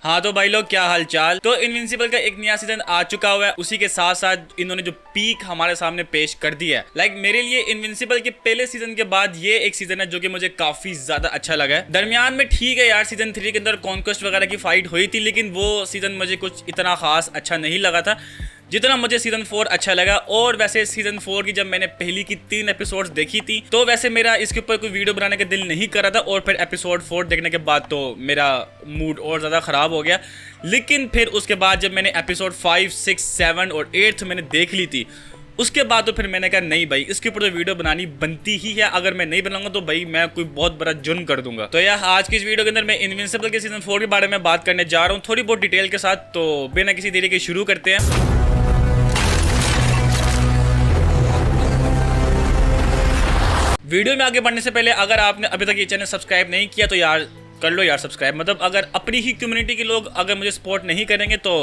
हाँ तो भाई लोग, क्या हाल चाल। तो इनविंसिबल का एक नया सीजन आ चुका हुआ है, उसी के साथ साथ इन्होंने जो पीक हमारे सामने पेश कर दिया है। लाइक मेरे लिए इनविंसिबल के पहले सीजन के बाद ये एक सीजन है जो कि मुझे काफी ज्यादा अच्छा लगा है। दरमियान में ठीक है यार, सीजन 3 के अंदर कॉन्क्वेस्ट वगैरह की फाइट हुई थी, लेकिन वो सीजन मुझे कुछ इतना खास अच्छा नहीं लगा था जितना मुझे सीजन 4 अच्छा लगा। और वैसे सीजन 4 की जब मैंने पहली की 3 एपिसोड्स देखी थी तो वैसे मेरा इसके ऊपर कोई वीडियो बनाने का दिल नहीं कर रहा था, और फिर एपिसोड 4 देखने के बाद तो मेरा मूड और ज़्यादा ख़राब हो गया। लेकिन फिर उसके बाद जब मैंने एपिसोड 5, 6, 7 और 8 मैंने देख ली थी, उसके बाद तो फिर मैंने कहा नहीं भाई, इसके ऊपर तो वीडियो बनानी बनती ही है। अगर मैं नहीं बनाऊंगा तो भाई मैं कोई बहुत बड़ा जुर्म कर दूंगा। तो यार आज की इस वीडियो के अंदर मैं इनविंसिबल के सीजन 4 के बारे में बात करने जा रहा हूँ, थोड़ी बहुत डिटेल के साथ। तो बिना किसी देरी के शुरू करते हैं। वीडियो में आगे बढ़ने से पहले अगर आपने अभी तक ये चैनल सब्सक्राइब नहीं किया तो यार कर लो यार सब्सक्राइब। मतलब अगर अपनी ही कम्युनिटी के लोग अगर मुझे सपोर्ट नहीं करेंगे तो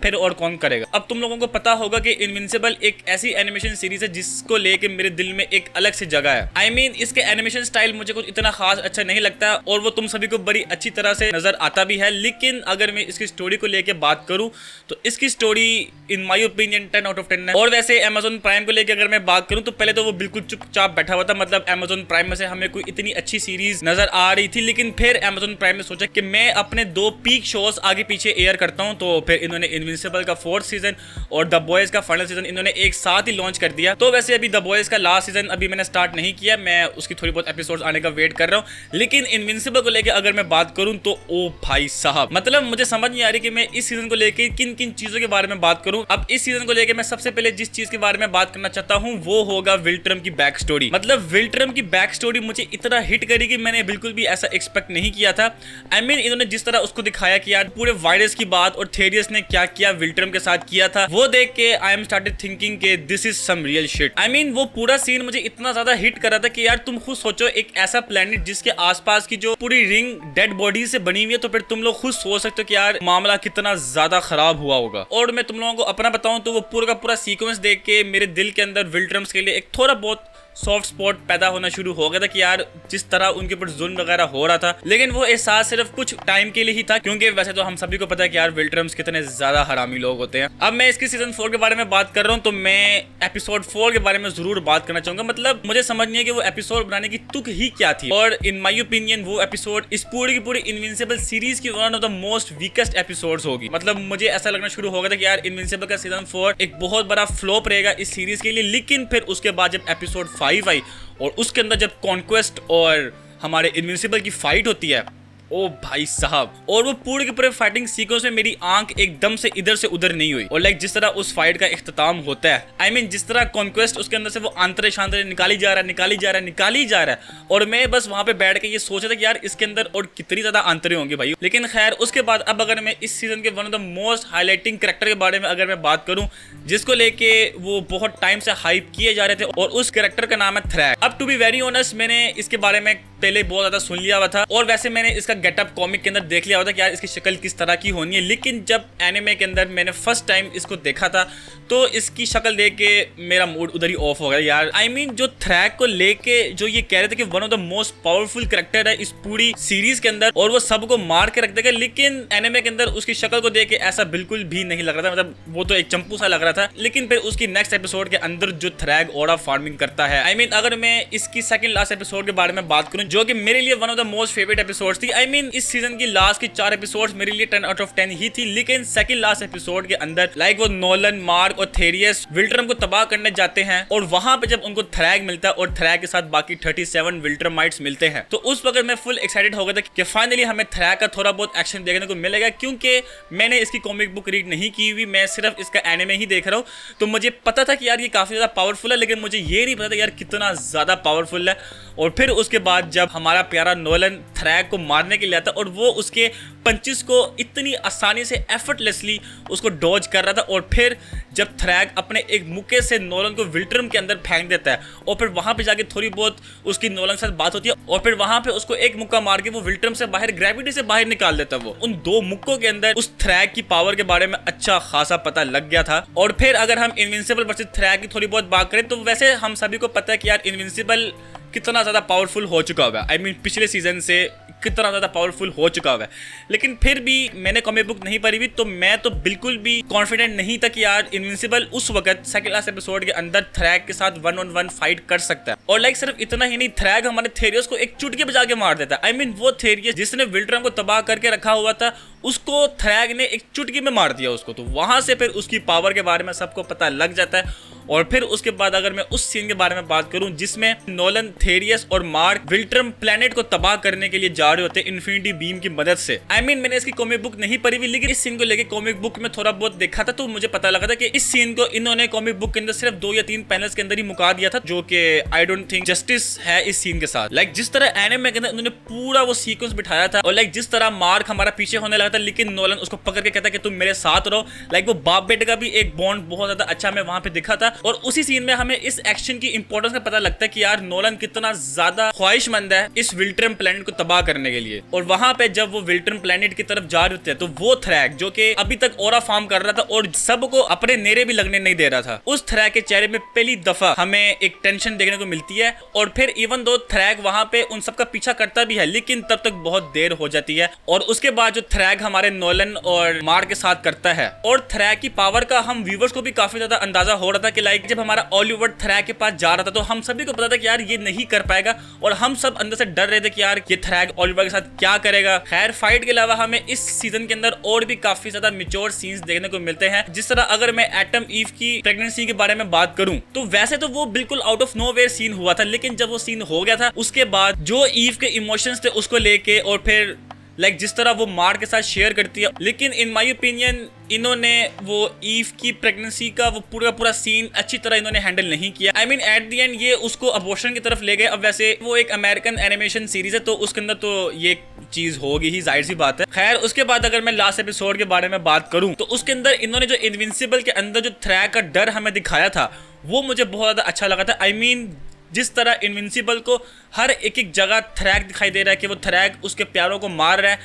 फिर और कौन करेगा। अब तुम लोगों को पता होगा कि इनविंसिबल एक ऐसी एनिमेशन सीरीज है जिसको लेके मेरे दिल में एक अलग से जगह है। I mean, इसके एनिमेशन स्टाइल मुझे कुछ इतना खास अच्छा नहीं लगता और वो तुम सभी को बड़ी अच्छी तरह से नजर आता भी है। लेकिन अगर मैं इसकी स्टोरी को लेके बात करूं तो इसकी story in my opinion 10 out of 10 है। और वैसे Amazon प्राइम को लेके अगर मैं बात करूं तो पहले तो वो बिल्कुल चुपचाप बैठा हुआ था। मतलब Amazon प्राइम में से हमें कोई इतनी अच्छी सीरीज नजर आ रही थी, लेकिन फिर Amazon प्राइम ने सोचा कि मैं अपने 2 पीक शोज आगे पीछे एयर करता हूं। तो फिर इन्होंने इनविंसिबल का 4th सीजन और द बॉयज का फाइनल सीजन इन्होंने एक साथ ही लॉन्च कर दिया। तो वैसे अभी द बॉयज का लास्ट सीजन अभी मैंने स्टार्ट नहीं किया, मैं उसकी थोड़ी बहुत एपिसोड्स आने का वेट कर रहा हूं। लेकिन इनविंसिबल को लेके अगर मैं बात करूं तो ओ भाई साहब, मतलब मुझे समझ नहीं आ रही कि मैं इस सीजन को लेके किन किन चीजों के बारे में बात करूं। अब इस सीजन को लेके मैं सबसे पहले जिस चीज के बारे में बात करना चाहता हूं वो होगा विल्ट्रम की बैक स्टोरी। मतलब विल्ट्रम की बैक स्टोरी मुझे इतना हिट करी कि मैंने बिल्कुल भी ऐसा एक्सपेक्ट नहीं किया था। I mean, इन्होंने जिस तरह उसको दिखाया कि यार पूरे वायरस की बात और थेरियस ने क्या किया विल्ट्रम के साथ किया था, वो देख के आई एम स्टार्टेड थिंकिंग के this is some real shit. I mean, वो पूरा सीन मुझे इतना ज्यादा हिट कर रहा था कि यार तुम खुद सोचो, एक ऐसा प्लेनेट जिसके आसपास की जो पूरी रिंग डेड बॉडी से बनी हुई है, तो फिर तुम लोग खुद सोच सकते हो कि यार मामला कितना ज्यादा खराब हुआ होगा। और मैं तुम लोगों को अपना बताऊं तो वो पूरा का पूरा सीक्वेंस देख के मेरे दिल के अंदर विल्ट्रम्स के लिए एक थोड़ा बहुत सॉफ्ट स्पॉट पैदा होना शुरू हो गया था कि यार जिस तरह उनके ऊपर जुल्म वगैरह हो रहा था, लेकिन वो एहसास सिर्फ कुछ टाइम के लिए ही था, क्योंकि वैसे तो हम सभी को पता है कि यार विल्ट्रम्स कितने ज्यादा हरामी लोग होते हैं। अब मैं इसकी सीजन 4 के बारे में बात कर रहा हूँ तो मैं एपिसोड 4 के बारे में जरूर बात करना चाहूंगा। मतलब मुझे समझ नहीं है कि वो एपिसोड बनाने की तुक ही क्या थी, और इन माई ओपिनियन वो एपिसोड इस पूरी की पूरी इनविंसिबल सीरीज की one of the most weakest episodes होगी। मतलब मुझे ऐसा लगना शुरू हो गया था कि यार इनविंसिबल का सीजन 4 एक बहुत बड़ा फ्लॉप रहेगा इस सीरीज के लिए। लेकिन फिर उसके बाद जब एपिसोड 5 आई और उसके अंदर जब कॉन्क्वेस्ट और हमारे इनविंसिबल की फाइट होती है, ओ भाई साहब, और वो पूरे के पूरे फाइटिंग सीक्वेंस में मेरी आंख एकदम से इधर से उधर नहीं हुई। और लाइक जिस तरह उस फाइट का इख्तिताम होता है, आई मीन जिस तरह कॉन्क्वेस्ट उसके अंदर से वो आंतरे शांतरे निकाली जा रहा है, और मैं बस वहां पे बैठ के ये सोच रहा था कि यार इसके अंदर और कितनी ज्यादा आंतरे होंगे भाई। लेकिन खैर उसके बाद अब अगर मैं इस सीजन के one of the most highlighting character के बारे में अगर मैं बात करूं जिसको लेके वो बहुत टाइम से हाइप किए जा रहे थे, और उस कैरेक्टर का नाम है थ्रैक। अब टू बी वेरी ऑनेस्ट, मैंने इसके बारे में पहले बहुत ज्यादा सुन लिया हुआ था, और वैसे मैंने इसका गेटअप कॉमिक के अंदर देख लिया हुआ था कि यार इसकी शक्ल किस तरह की होनी है। लेकिन जब एनिमे के अंदर मैंने फर्स्ट टाइम इसको देखा था तो इसकी शक्ल देख के मेरा मूड उधर ही ऑफ हो गया यार। आई मीन, जो थ्रैक को लेके जो ये कह रहे थे कि one of the most powerful character है इस पूरी सीरीज के अंदर और वो सबको मार के रख देगा, लेकिन एनिमे के अंदर उसकी शक्ल को देख के ऐसा बिल्कुल भी नहीं लग रहा था। मतलब वो तो एक चंपू सा लग रहा था। लेकिन फिर उसकी नेक्स्ट एपिसोड के अंदर जो थ्रैक ओरा फार्मिंग करता है, आई मीन अगर मैं इसकी सेकंड लास्ट एपिसोड के बारे में बात करूं जो कि मेरे लिए one of the most favourite episodes थी। आई मीन इस सीजन की लास्ट की 4 एपिसोड्स मेरे लिए 10 आउट ऑफ 10 ही थी। लेकिन सेकंड लास्ट एपिसोड के अंदर लाइक वो नोलन, मार्क और थेरियस विल्ट्रम को तबाह करने जाते हैं, और वहां पे जब उनको थ्रैक मिलता है और थ्रैक के साथ बाकी 37 विल्ट्रमाइट्स मिलते हैं, तो उस वक्त मैं फुल एक्साइटेड हो गया था कि फाइनली हमें थ्रैक का थोड़ा बहुत एक्शन देखने को मिलेगा। क्योंकि मैंने इसकी कॉमिक बुक रीड नहीं की हुई, मैं सिर्फ इसका एनिमे ही देख रहा हूँ, तो मुझे पता था कि यार ये काफी ज्यादा पावरफुल है, लेकिन मुझे ये नहीं पता था यार कितना ज्यादा पावरफुल है। और फिर उसके बाद जब हमारा प्यारा नोलन थ्रैक को मारने के लिए आता और वो उसके पंचेस को इतनी आसानी से एफर्टलेसली उसको डॉज कर रहा था, और फिर जब थ्रैक अपने एक मुक्के से नोलन को विल्ट्रम के अंदर फेंक देता है, और फिर वहां पे जाके थोड़ी बहुत उसकी नोलन के साथ बात होती है, और फिर वहां पे उसको एक मुक्का मार के वो विल्ट्रम से बाहर, ग्रेविटी से बाहर निकाल देता है। वो उन 2 मुक्कों के अंदर उस थ्रैक की पावर के बारे में अच्छा खासा पता लग गया था। और फिर अगर हम इनविंसिबल वर्सेस थ्रैक की थोड़ी बहुत बात करें तो वैसे हम सभी को पता है कि यार इनविंसिबल कितना ज्यादा पावरफुल हो चुका होगा। आई मीन पिछले सीजन से कितना ज़्यादा पावरफुल हो चुका हुआ है। लेकिन फिर भी मैंने कॉमिक बुक नहीं पढ़ी हुई, तो मैं तो बिल्कुल भी कॉन्फिडेंट नहीं था कि यार इनविंसिबल उस वक्त सेकंड लास्ट एपिसोड के अंदर थ्रैग के साथ 1-on-1 फाइट कर सकता है। और लाइक सिर्फ इतना ही नहीं, थ्रैग हमारे थेरियस को एक चुटकी बजा के मार देता है। आई मीन वो थेरियस जिसने विल्ट्रम को तबाह करके रखा हुआ था, उसको थ्रैग ने एक चुटकी में मार दिया उसको। तो वहां से फिर उसकी पावर के बारे में सबको पता लग जाता है। और फिर उसके बाद अगर मैं उस सीन के बारे में बात करूं जिसमें नोलन, थेरियस और मार्क विल्ट्रम प्लेनेट को तबाह करने के लिए जा रहे होते हैं इन्फिनिटी बीम की मदद से। आई मीन मैंने इसकी कॉमिक बुक नहीं पढ़ी हुई, लेकिन इस सीन को लेके कॉमिक बुक में थोड़ा बहुत देखा था, तो मुझे पता लगा था कि इस सीन को इन्होंने कॉमिक बुक के अंदर सिर्फ 2 या 3 पैनल्स के अंदर ही मुका दिया था, जो कि आई डोंट थिंक जस्टिस है इस सीन के साथ। लाइक जिस तरह एनिमे के अंदर उन्होंने पूरा वो सीक्वेंस बिठाया था, और लाइक जिस तरह मार्क हमारा पीछे होने लगा था, लेकिन नोलन उसको पकड़ के कहता कि तुम मेरे साथ रहो। लाइक वो बाप बेटे का भी एक बॉन्ड बहुत ज्यादा अच्छा हमें वहां पे दिखा था। और उसी सीन में हमें इस एक्शन की इंपॉर्टेंस का पता लगता है कि यार नोलन कितना ज्यादा ख्वाहिशमंद है इस विल्ट्रम प्लेनेट को तबाह करने के लिए। और वहां पे जब वो विल्ट्रम प्लेनेट की तरफ जा रहे थे, तो वो थ्रैग जो कि अभी तक ऑरा फार्म कर रहा था और सबको अपने नेरे भी लगने नहीं दे रहा था, उस थ्रैग के चेहरे में पहली दफा हमें एक टेंशन देखने को मिलती है। और फिर इवन दो थ्रैग वहां पे उन सबका पीछा करता भी है, लेकिन तब तक बहुत देर हो जाती है। और उसके बाद जो थ्रैग हमारे नोलन और मार्क के साथ करता है, और थ्रैग की पावर का हम व्यूवर्स को भी काफी ज्यादा अंदाजा हो रहा था कि लाइक जब हमारा ऑलिवर थ्रैग के पास जा रहा था, तो हम सभी को पता था कि यार ये नहीं कर पाएगा, और हम सब अंदर से डर रहे थे कि यार ये थ्रैग ऑलिवर के साथ क्या करेगा। खैर फाइट के अलावा हमें इस सीजन के अंदर और भी काफी ज्यादा मैच्योर सीन्स देखने को मिलते हैं। जिस तरह अगर मैं एटम ईव की प्रेगनेंसी के बारे में बात करूं, तो वैसे तो वो बिल्कुल आउट ऑफ नोवेयर सीन हुआ था, लेकिन जब वो सीन हो गया था उसके बाद जो ईव के इमोशंस थे उसको लेके, और फिर लाइक जिस तरह वो मार्क के साथ शेयर करती है, लेकिन इन माय ओपिनियन इन्होंने वो ईव की प्रेगनेंसी का वो पूरा सीन अच्छी तरह इन्होंने हैंडल नहीं किया। I mean at the end ये उसको अबॉर्शन की तरफ ले गए। अब वैसे वो एक अमेरिकन एनिमेशन सीरीज है, तो उसके अंदर तो ये चीज होगी ही, जाहिर सी बात है। खैर उसके बाद अगर मैं लास्ट एपिसोड के बारे में बात करूं, तो उसके अंदर इन्होंने जो इनविंसिबल के अंदर जो थ्रैग का डर हमें दिखाया था, वो मुझे बहुत ज्यादा अच्छा लगा था। आई मीन जिस तरह इनविंसिबल को हर एक जगह थ्रैग दिखाई दे रहा है कि वो थ्रैग उसके प्यारों को मार रहा है,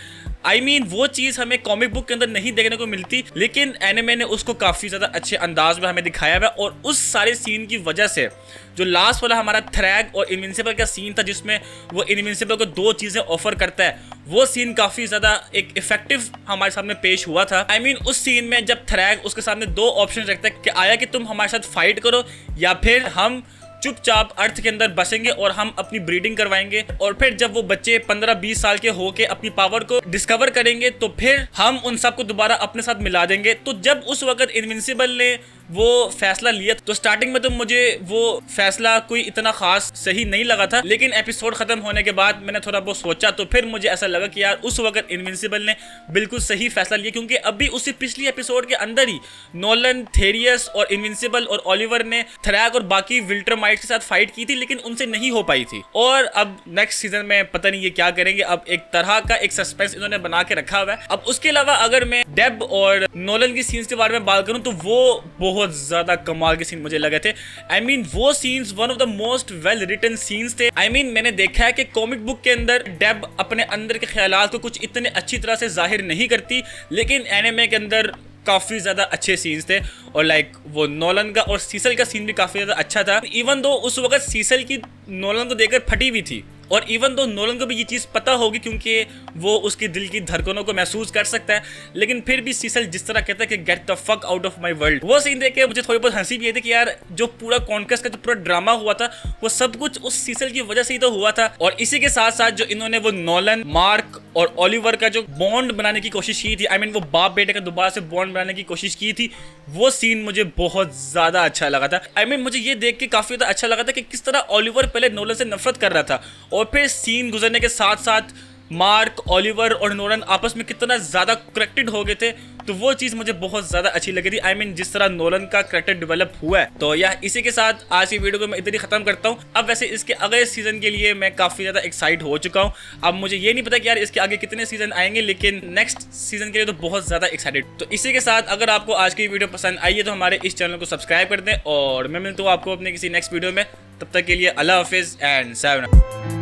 आई मीन वो चीज हमें कॉमिक बुक के अंदर नहीं देखने को मिलती, लेकिन एनिमे ने उसको काफी ज्यादा अच्छे अंदाज में हमें दिखाया हुआ है। और उस सारे सीन की वजह से जो लास्ट वाला हमारा थ्रैग और इनविंसिबल का सीन था, जिसमें वो इनविंसिबल को 2 चीजें ऑफर करता है, वो सीन काफी ज्यादा एक इफेक्टिव हमारे सामने पेश हुआ था। आई मीन उस सीन में जब थ्रैग उसके सामने 2 ऑप्शन रखता है कि आया कि तुम हमारे साथ फाइट करो, या फिर हम चुपचाप अर्थ के अंदर बसेंगे और हम अपनी ब्रीडिंग करवाएंगे, और फिर जब वो बच्चे 15-20 साल के होके अपनी पावर को डिस्कवर करेंगे, तो फिर हम उन सबको दोबारा अपने साथ मिला देंगे। तो जब उस वक्त इनविंसिबल ने वो फैसला लिया, तो स्टार्टिंग में तो मुझे वो फैसला कोई इतना खास सही नहीं लगा था, लेकिन एपिसोड खत्म होने के बाद मैंने थोड़ा बहुत सोचा, तो फिर मुझे ऐसा लगा कि यार उस वक्त इनविंसिबल ने बिल्कुल सही फैसला लिया, क्योंकि अभी उसी पिछली एपिसोड के अंदर ही नोलन, थेरियस और इनविंसिबल और ऑलिवर ने थ्रैग और बाकी विल्ट्रमाइट्स के साथ फाइट की थी, लेकिन उनसे नहीं हो पाई थी। और अब नेक्स्ट सीजन में पता नहीं ये क्या करेंगे, अब एक तरह का एक सस्पेंस इन्होंने बना के रखा हुआ है। अब उसके अलावा अगर मैं डेब और नोलन की सीन्स के बारे में बात करूं, तो वो बहुत ज्यादा कमाल के सीन मुझे लगे थे। आई मीन वो scenes one of the most well written scenes थे। आई मीन मैंने देखा है कि कॉमिक बुक के अंदर डेब अपने अंदर के ख्यालात को कुछ इतने अच्छी तरह से जाहिर नहीं करती, लेकिन एनिमे के अंदर काफी ज्यादा अच्छे सीन्स थे। और लाइक वो नोलन का और सीसल का सीन भी काफी ज्यादा अच्छा था। इवन दो उस वक्त सीसल की नोलन को देखकर फटी हुई थी, और इवन दो नोलन को भी ये चीज़ पता होगी क्योंकि वो उसकी दिल की धड़कनों को महसूस कर सकता है, लेकिन फिर भी सीसल जिस तरह कहता है कि get the fuck out of my world, वो सीन देख के मुझे थोड़ी बहुत हंसी भी आई थी कि यार जो पूरा कॉन्क्वेस्ट का जो पूरा ड्रामा हुआ था, वो सब कुछ उस सीसल की वजह से ही तो हुआ था। और इसी के साथ साथ जो इन्होंने वो नोलन, मार्क और ऑलिवर का जो बॉन्ड बनाने की कोशिश की थी, आई मीन वो बाप बेटे का दोबारा से बॉन्ड बनाने की कोशिश की थी, वो सीन मुझे बहुत ज्यादा अच्छा लगा था। आई मीन मुझे ये देख के काफी ज्यादा अच्छा लगा था कि किस तरह ऑलिवर पहले नोलन से नफरत कर रहा था, और फिर सीन गुजरने के साथ साथ मार्क, ऑलिवर और नोलन आपस में कितना ज़्यादा कनेक्टेड हो गए थे, तो वो चीज़ मुझे बहुत ज़्यादा अच्छी लगी थी। आई मीन जिस तरह नोलन का करेक्टर डेवलप हुआ है। तो यह इसी के साथ आज की वीडियो को मैं इधर ही ख़त्म करता हूँ। अब वैसे इसके अगले सीज़न के लिए मैं काफ़ी ज़्यादा एक्साइट हो चुका हूँ। अब मुझे ये नहीं पता कि यार इसके आगे कितने सीज़न आएंगे, लेकिन नेक्स्ट सीज़न के लिए तो बहुत ज़्यादा एक्साइटेड। तो इसी के साथ अगर आपको आज की वीडियो पसंद आई है तो हमारे इस चैनल को सब्सक्राइब कर दें, और मैं मिलता हूँ आपको अपने किसी नेक्स्ट वीडियो में। तब तक के लिए अल्लाह हाफिज़ एंड सायोनारा।